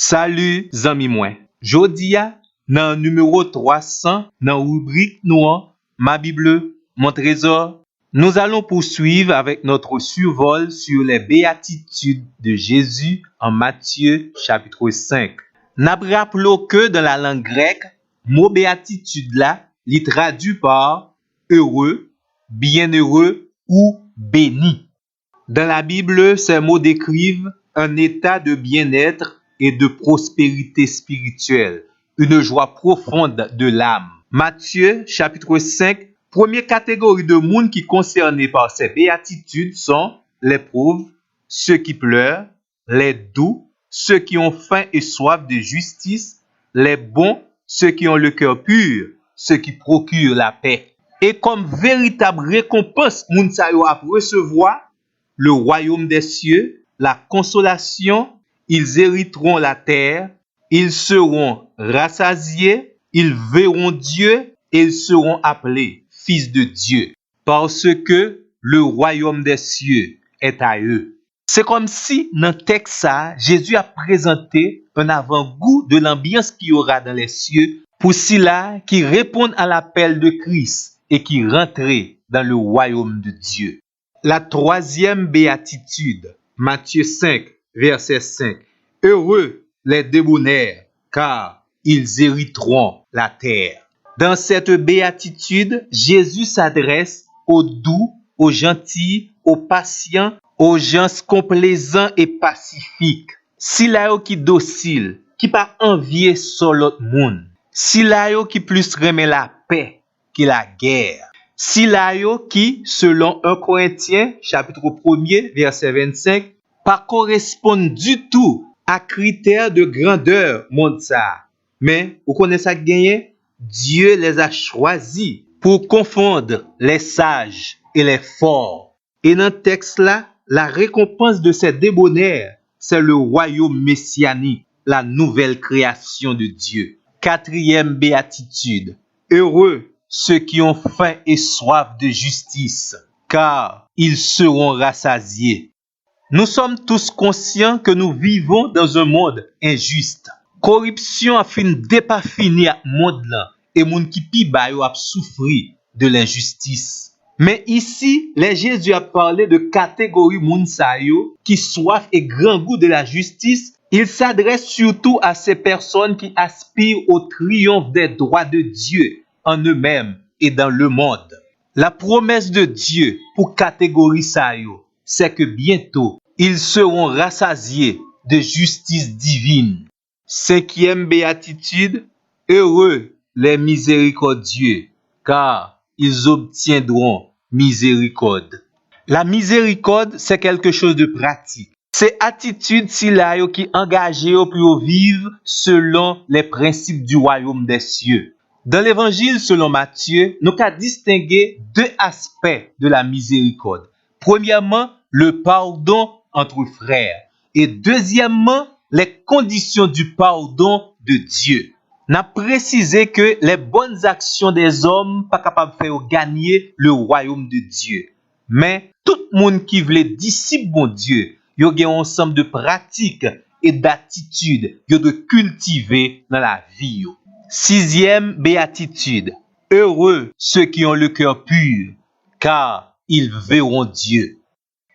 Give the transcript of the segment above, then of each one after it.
Salut zami mwen. Jodia nan numéro 300 nan rubrique noire Ma Bible, mon trésor, nous allons poursuivre avec notre survol sur les béatitudes de Jésus en Matthieu chapitre 5. N'a rappelons que dans la langue grecque, mot béatitude là, il traduit par heureux, bienheureux ou béni. Dans la Bible, ces mots décrivent un état de bien-être et de prospérité spirituelle, une joie profonde de l'âme. Matthieu, chapitre 5, première catégorie de monde qui concernés par ces béatitudes sont les pauvres, ceux qui pleurent, les doux, ceux qui ont faim et soif de justice, les bons, ceux qui ont le cœur pur, ceux qui procurent la paix. Et comme véritable récompense, moun sa yo ap recevoir le royaume des cieux, la consolation, ils hériteront la terre, ils seront rassasiés, ils verront Dieu et ils seront appelés fils de Dieu, parce que le royaume des cieux est à eux. C'est comme si, dans le texte ça, Jésus a présenté un avant-goût de l'ambiance qu'il y aura dans les cieux pour ceux-là qui répondent à l'appel de Christ et qui rentrent dans le royaume de Dieu. La troisième béatitude, Matthieu 5, verset 5. Heureux les débonnaires, car ils hériteront la terre. Dans cette béatitude, Jésus s'adresse aux doux, aux gentils, aux patients, aux gens complaisants et pacifiques. Si là qui docile, qui pas envier sur l'autre monde. Si là qui plus remet la paix que la guerre. Si là qui, selon 1 Corinthiens, chapitre 1er, verset 25, pas correspondent du tout à critères de grandeur monde ça. Mais, vous connaissez ça gagné? Dieu les a choisis pour confondre les sages et les forts. Et dans le texte là, la récompense de ces débonnaires, c'est le royaume messianique, la nouvelle création de Dieu. Quatrième béatitude. Heureux ceux qui ont faim et soif de justice, car ils seront rassasiés. Nous sommes tous conscients que nous vivons dans un monde injuste. Corruption a fin pas fini à monde là et moun qui pi ba yo a souffri de l'injustice. Mais ici, les Jésus a parlé de catégorie moun sa yo qui soif et grand goût de la justice. Il s'adresse surtout à ces personnes qui aspirent au triomphe des droits de Dieu en eux-mêmes et dans le monde. La promesse de Dieu pour catégorie sa yo, c'est que bientôt, ils seront rassasiés de justice divine. Cinquième béatitude, heureux les miséricordieux, car ils obtiendront miséricorde. La miséricorde, c'est quelque chose de pratique. C'est attitude si là qui engagé pour vivre selon les principes du royaume des cieux. Dans l'évangile selon Matthieu, nous avons distingué deux aspects de la miséricorde. Premièrement, le pardon entre frères. Et deuxièmement, les conditions du pardon de Dieu. N'a précisé que les bonnes actions des hommes pas capables de faire gagner le royaume de Dieu. Mais tout le monde qui veut disciple bon Dieu, il y a un ensemble de pratiques et d'attitudes qu'il doit cultiver dans la vie. Sixième béatitude. Heureux ceux qui ont le cœur pur, car ils verront Dieu.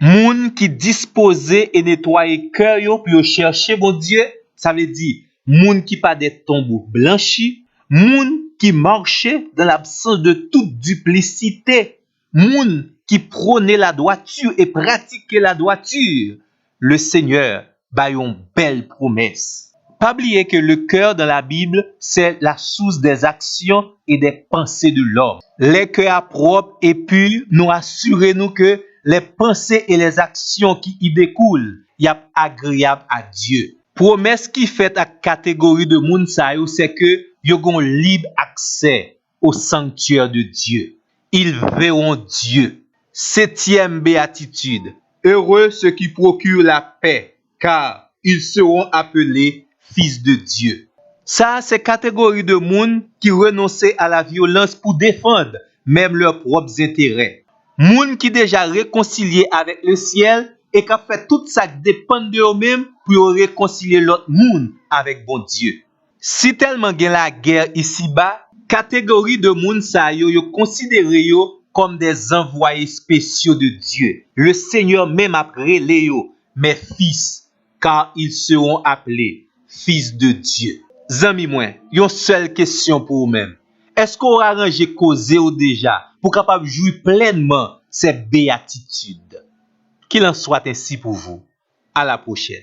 Moun qui disposé et nettoyer cœur yo pour chercher bon Dieu, ça veut dire moun qui pas des tombeaux blanchis, moun qui marchait dans l'absence de toute duplicité, moun qui prônait la droiture et pratiquait la droiture. Le Seigneur a une belle promesse. Pas oublier que le cœur dans la Bible, c'est la source des actions et des pensées de l'homme. Les cœurs propres et purs nous assurons que les pensées et les actions qui y découlent, y a agréable à Dieu. Promesse qui fait à catégorie de moun sa yo, c'est que yo gon libre accès au sanctuaire de Dieu. Ils verront Dieu. Septième béatitude. Heureux ceux qui procurent la paix, car ils seront appelés fils de Dieu. Ça, c'est catégorie de moun qui renoncent à la violence pour défendre même leurs propres intérêts. Moun qui déjà réconcilié avec le ciel et qu'a fait tout ça qui dépend de eux-mêmes pour réconcilier l'autre monde avec bon Dieu. Si tellement gen la guerre ici-bas, catégorie de monde sa yo considéré yo comme des envoyés spéciaux de Dieu. Le Seigneur même a relé yo mes fils, car ils seront appelés fils de Dieu. Zami mwen, yon seule question pour vous-même. Est-ce qu'on a arrangé causer ou déjà pour capable jouir pleinement ces béatitudes? Qu'il en soit ainsi pour vous. À la prochaine.